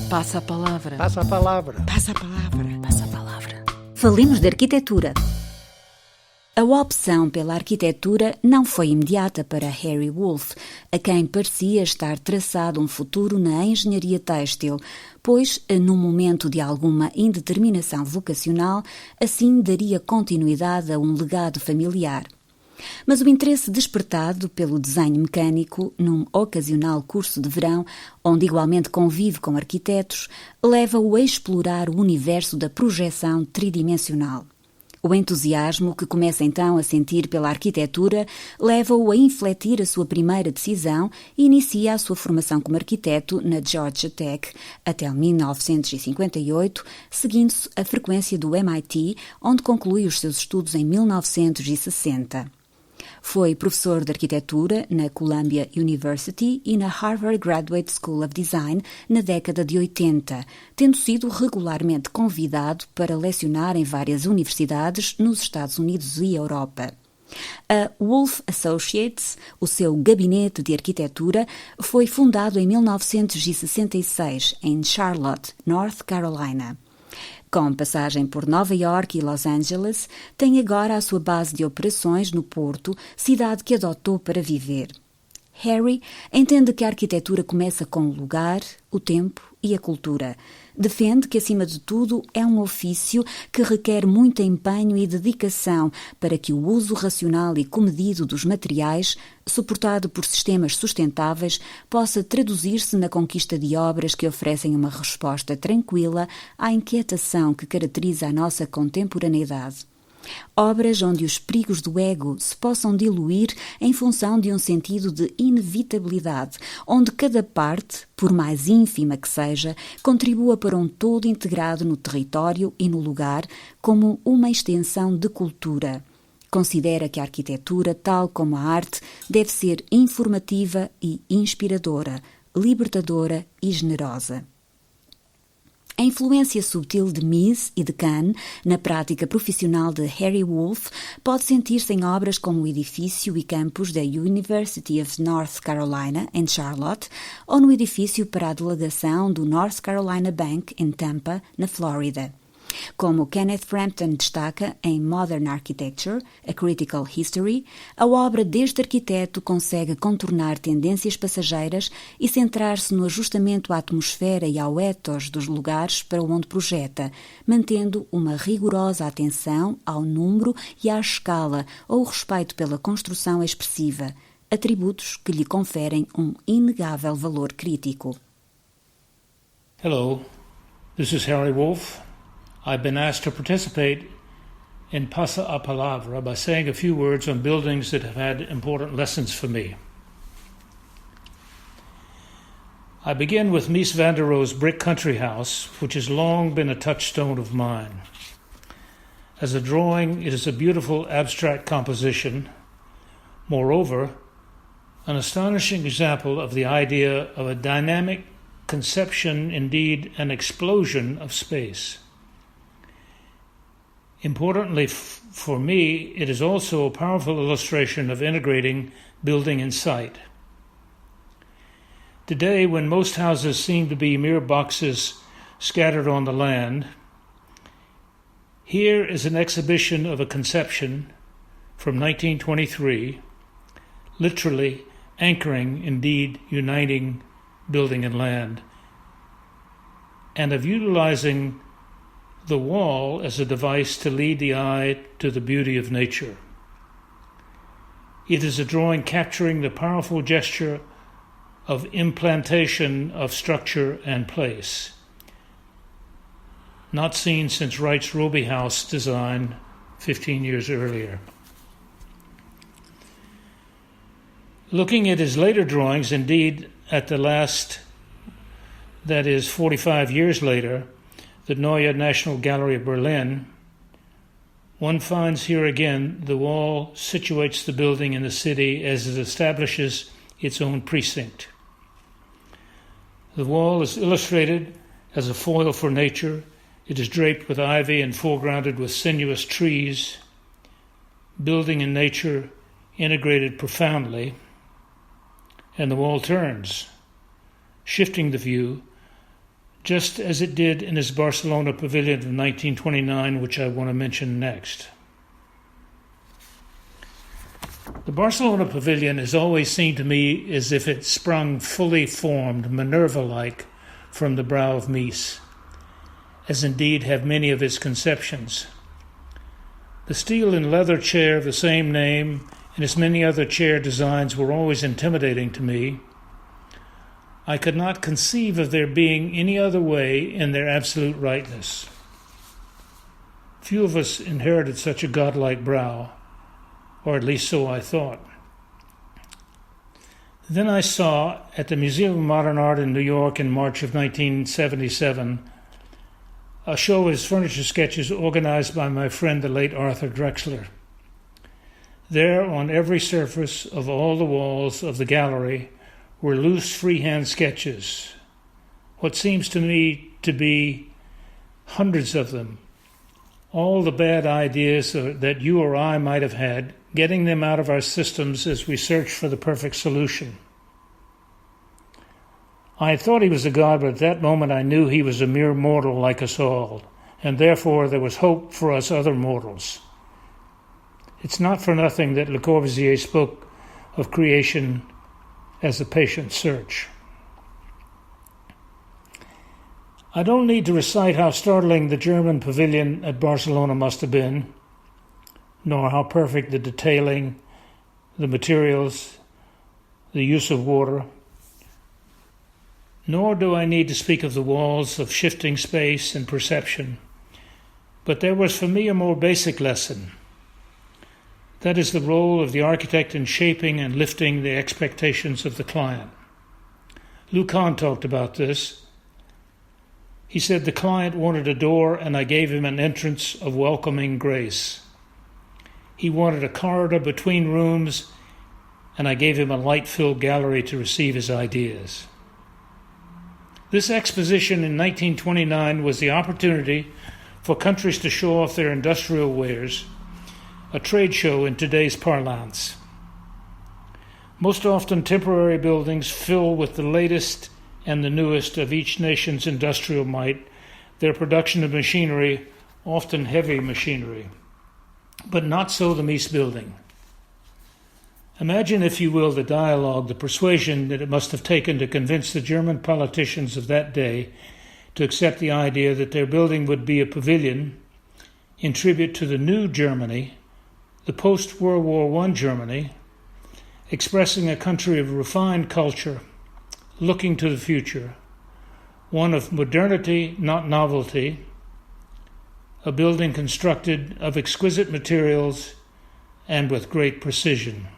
Passa a palavra. Passa a palavra. Passa a palavra. Passa a palavra. Falemos de arquitetura. A opção pela arquitetura não foi imediata para Harry Wolff, a quem parecia estar traçado um futuro na engenharia têxtil, pois, num momento de alguma indeterminação vocacional, assim daria continuidade a um legado familiar. Mas o interesse despertado pelo desenho mecânico, num ocasional curso de verão, onde igualmente convive com arquitetos, leva-o a explorar o universo da projeção tridimensional. O entusiasmo que começa então a sentir pela arquitetura leva-o a infletir a sua primeira decisão e inicia a sua formação como arquiteto na Georgia Tech até 1958, seguindo-se a frequência do MIT, onde conclui os seus estudos em 1960. Foi professor de arquitetura na Columbia University e na Harvard Graduate School of Design na década de 80, tendo sido regularmente convidado para lecionar em várias universidades nos Estados Unidos e Europa. A Wolff Associates, o seu gabinete de arquitetura, foi fundado em 1966 em Charlotte, North Carolina. Com passagem por Nova York e Los Angeles, tem agora a sua base de operações no Porto, cidade que adotou para viver. Harry entende que a arquitetura começa com o lugar, o tempo e a cultura. Defende que, acima de tudo, é um ofício que requer muito empenho e dedicação para que o uso racional e comedido dos materiais, suportado por sistemas sustentáveis, possa traduzir-se na conquista de obras que oferecem uma resposta tranquila à inquietação que caracteriza a nossa contemporaneidade. Obras onde os perigos do ego se possam diluir em função de um sentido de inevitabilidade, onde cada parte, por mais ínfima que seja, contribua para um todo integrado no território e no lugar como uma extensão de cultura. Considera que a arquitetura, tal como a arte, deve ser informativa e inspiradora, libertadora e generosa. A influência subtil de Mies e de Kahn na prática profissional de Harry Wolff pode sentir-se em obras como o edifício e campus da University of North Carolina, em Charlotte, ou no edifício para a delegação do North Carolina Bank, em Tampa, na Flórida. Como Kenneth Frampton destaca em Modern Architecture, A Critical History, a obra deste arquiteto consegue contornar tendências passageiras e centrar-se no ajustamento à atmosfera e ao ethos dos lugares para onde projeta, mantendo uma rigorosa atenção ao número e à escala ou o respeito pela construção expressiva, atributos que lhe conferem um inegável valor crítico. Hello, this is Harry Wolff. I've been asked to participate in Passa a Palavra by saying a few words on buildings that have had important lessons for me. I begin with Mies van der Rohe's brick country house, which has long been a touchstone of mine. As a drawing, it is a beautiful abstract composition. Moreover, an astonishing example of the idea of a dynamic conception, indeed an explosion of space. Importantly for me, it is also a powerful illustration of integrating building and site. Today, when most houses seem to be mere boxes scattered on the land, here is an exhibition of a conception from 1923, literally anchoring, indeed uniting building and land, and of utilizing the wall as a device to lead the eye to the beauty of nature. It is a drawing capturing the powerful gesture of implantation of structure and place, not seen since Wright's Roby House design 15 years earlier. Looking at his later drawings, indeed at the last, that is 45 years later, the Neue National Gallery of Berlin, one finds here again the wall situates the building in the city as it establishes its own precinct. The wall is illustrated as a foil for nature. It is draped with ivy and foregrounded with sinuous trees, building and nature integrated profoundly, and the wall turns, shifting the view just as it did in his Barcelona pavilion of 1929, which I want to mention next. The Barcelona pavilion has always seemed to me as if it sprung fully formed, Minerva-like, from the brow of Mies, as indeed have many of its conceptions. The steel and leather chair of the same name and as many other chair designs were always intimidating to me. I could not conceive of there being any other way in their absolute rightness. Few of us inherited such a godlike brow, or at least so I thought. Then I saw, at the Museum of Modern Art in New York in March of 1977, a show of his furniture sketches organized by my friend the late Arthur Drexler. There, on every surface of all the walls of the gallery, were loose freehand sketches, what seems to me to be hundreds of them, all the bad ideas that you or I might have had, getting them out of our systems as we search for the perfect solution. I had thought he was a god, but at that moment I knew he was a mere mortal like us all, and therefore there was hope for us other mortals. It's not for nothing that Le Corbusier spoke of creation as a patient search. I don't need to recite how startling the German pavilion at Barcelona must have been, nor how perfect the detailing, the materials, the use of water. Nor do I need to speak of the walls of shifting space and perception. But there was for me a more basic lesson. That is the role of the architect in shaping and lifting the expectations of the client. Lucan talked about this. He said the client wanted a door and I gave him an entrance of welcoming grace. He wanted a corridor between rooms and I gave him a light-filled gallery to receive his ideas. This exposition in 1929 was the opportunity for countries to show off their industrial wares, a trade show in today's parlance. Most often temporary buildings fill with the latest and the newest of each nation's industrial might, their production of machinery, often heavy machinery. But not so the Mies building. Imagine, if you will, the dialogue, the persuasion that it must have taken to convince the German politicians of that day to accept the idea that their building would be a pavilion in tribute to the new Germany, the post-World War I Germany, expressing a country of refined culture, looking to the future, one of modernity, not novelty, a building constructed of exquisite materials and with great precision,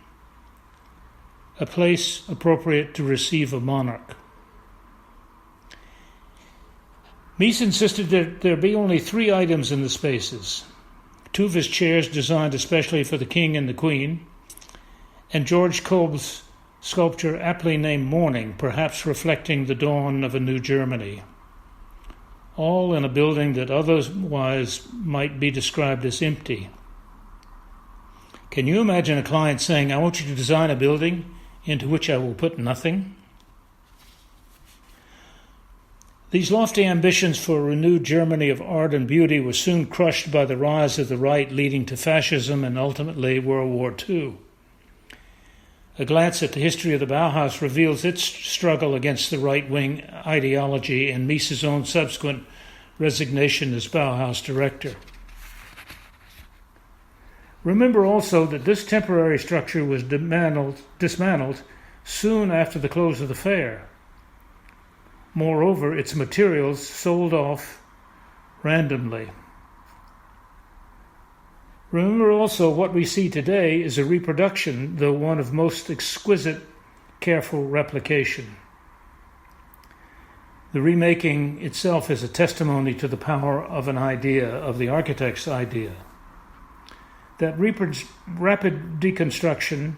a place appropriate to receive a monarch. Mies insisted that there be only 3 items in the spaces: 2 of his chairs designed especially for the king and the queen, and George Kolb's sculpture aptly named Morning, perhaps reflecting the dawn of a new Germany. All in a building that otherwise might be described as empty. Can you imagine a client saying, "I want you to design a building into which I will put nothing"? These lofty ambitions for a renewed Germany of art and beauty were soon crushed by the rise of the right, leading to fascism and ultimately World War II. A glance at the history of the Bauhaus reveals its struggle against the right-wing ideology and Mies's own subsequent resignation as Bauhaus director. Remember also that this temporary structure was dismantled soon after the close of the fair. Moreover, its materials sold off randomly. Remember also what we see today is a reproduction, though one of most exquisite, careful replication. The remaking itself is a testimony to the power of an idea, of the architect's idea. That rapid deconstruction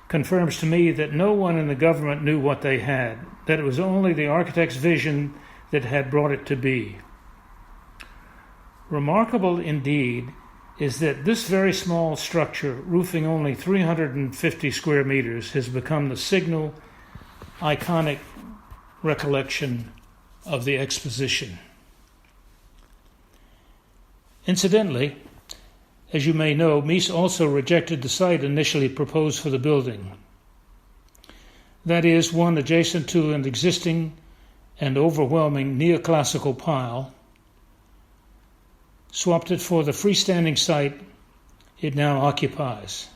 confirms to me that no one in the government knew what they had, that it was only the architect's vision that had brought it to be. Remarkable indeed is that this very small structure, roofing only 350 square meters, has become the signal, iconic recollection of the exposition. Incidentally, as you may know, Mies also rejected the site initially proposed for the building. That is, one adjacent to an existing and overwhelming neoclassical pile, swapped it for the freestanding site it now occupies.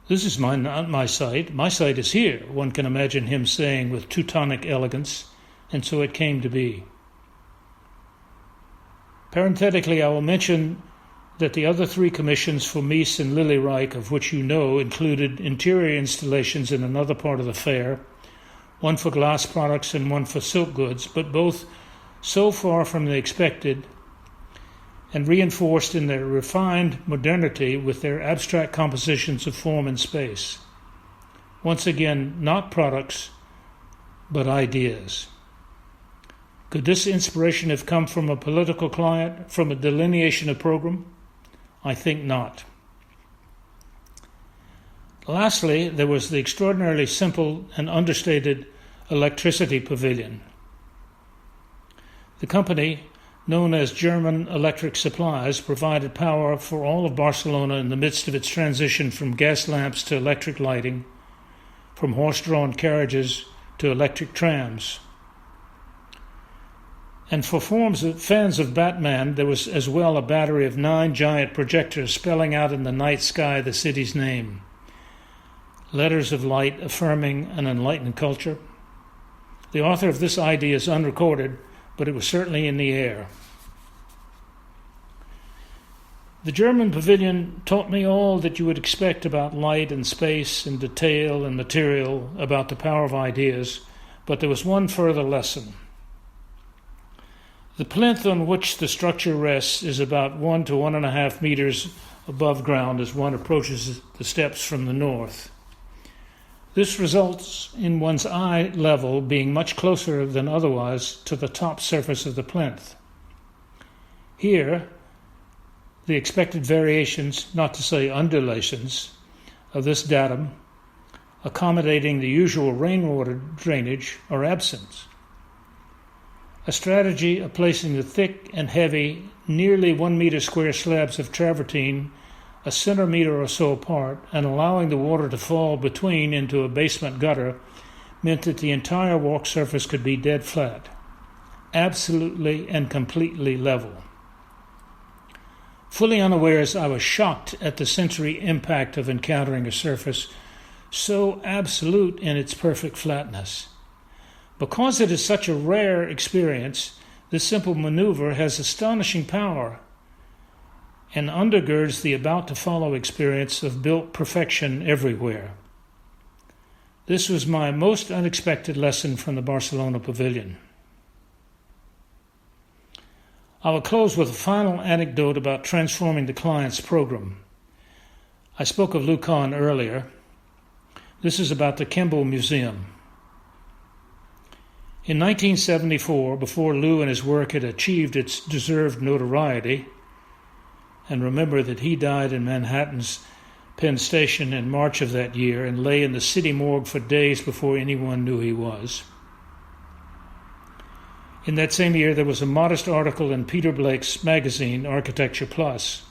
This is not my site. My site is here, one can imagine him saying with Teutonic elegance, and so it came to be. Parenthetically, I will mention that the other three commissions for Mies and Lillyreich, of which you know, included interior installations in another part of the fair, one for glass products and one for silk goods, but both so far from the expected and reinforced in their refined modernity with their abstract compositions of form and space. Once again, not products, but ideas. Could this inspiration have come from a political client, from a delineation of program? I think not. Lastly, there was the extraordinarily simple and understated electricity pavilion. The company, known as German Electric Supplies, provided power for all of Barcelona in the midst of its transition from gas lamps to electric lighting, from horse-drawn carriages to electric trams. And for fans of Batman, there was as well a battery of 9 giant projectors spelling out in the night sky the city's name. Letters of light affirming an enlightened culture. The author of this idea is unrecorded, but it was certainly in the air. The German pavilion taught me all that you would expect about light and space and detail and material, about the power of ideas, but there was one further lesson. The plinth on which the structure rests is about 1 to 1.5 meters above ground as one approaches the steps from the north. This results in one's eye level being much closer than otherwise to the top surface of the plinth. Here, the expected variations, not to say undulations, of this datum, accommodating the usual rainwater drainage, are absent. A strategy of placing the thick and heavy, nearly 1 meter square slabs of travertine a centimeter or so apart and allowing the water to fall between into a basement gutter meant that the entire walk surface could be dead flat, absolutely and completely level. Fully unawares, I was shocked at the sensory impact of encountering a surface so absolute in its perfect flatness. Because it is such a rare experience, this simple maneuver has astonishing power and undergirds the about-to-follow experience of built perfection everywhere. This was my most unexpected lesson from the Barcelona pavilion. I will close with a final anecdote about transforming the client's program. I spoke of Lucan earlier. This is about the Kimball Museum. In 1974, before Lou and his work had achieved its deserved notoriety, and remember that he died in Manhattan's Penn Station in March of that year and lay in the city morgue for days before anyone knew he was. In that same year, there was a modest article in Peter Blake's magazine, Architecture Plus.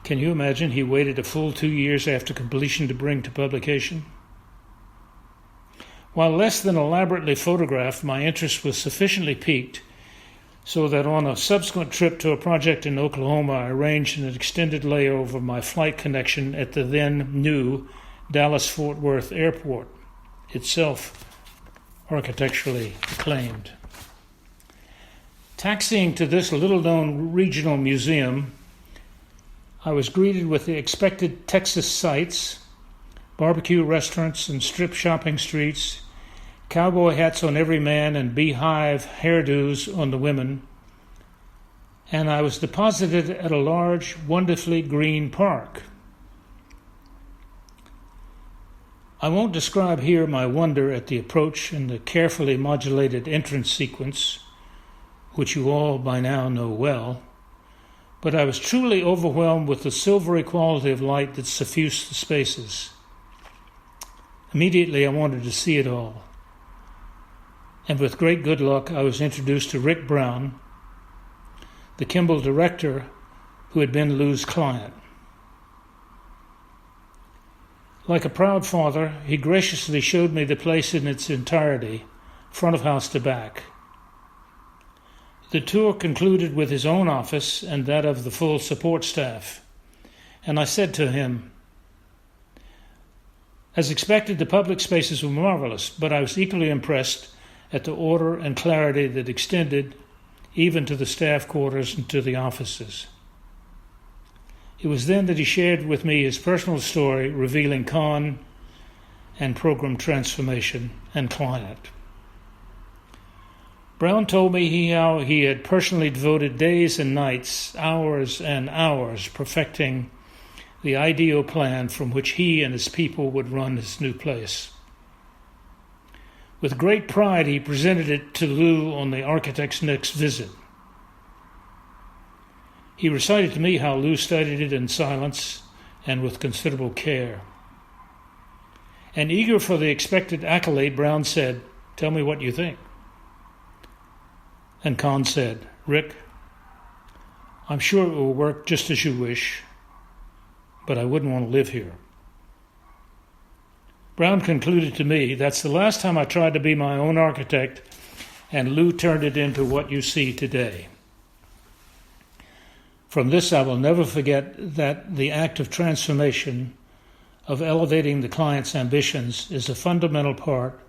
Can you imagine he waited a full 2 years after completion to bring to publication? While less than elaborately photographed, my interest was sufficiently piqued so that on a subsequent trip to a project in Oklahoma, I arranged an extended layover of my flight connection at the then new Dallas-Fort Worth Airport, itself architecturally acclaimed. Taxiing to this little-known regional museum, I was greeted with the expected Texas sights, barbecue restaurants and strip shopping streets, cowboy hats on every man and beehive hairdos on the women, and I was deposited at a large, wonderfully green park. I won't describe here my wonder at the approach and the carefully modulated entrance sequence, which you all by now know well, but I was truly overwhelmed with the silvery quality of light that suffused the spaces. Immediately I wanted to see it all. and with great good luck I was introduced to Rick Brown, the Kimball director who had been Lou's client. Like a proud father, he graciously showed me the place in its entirety, front of house to back. The tour concluded with his own office and that of the full support staff, and I said to him, as expected, the public spaces were marvelous, but I was equally impressed at the order and clarity that extended even to the staff quarters and to the offices. It was then that he shared with me his personal story revealing con and program transformation and client. Brown told me how he had personally devoted days and nights, hours and hours, perfecting the ideal plan from which he and his people would run his new place. With great pride, he presented it to Lou on the architect's next visit. He recited to me how Lou studied it in silence and with considerable care. And eager for the expected accolade, Brown said, "Tell me what you think." And Con said, "Rick, I'm sure it will work just as you wish, but I wouldn't want to live here." Brown concluded to me, "That's the last time I tried to be my own architect, and Lou turned it into what you see today." From this, I will never forget that the act of transformation, of elevating the client's ambitions, is a fundamental part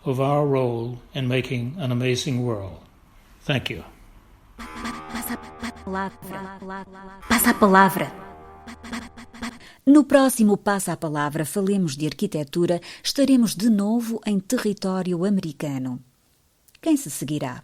of our role in making an amazing world. Thank you. Passa a palavra. No próximo Passa a Palavra Falemos de Arquitetura, estaremos de novo em território americano. Quem se seguirá?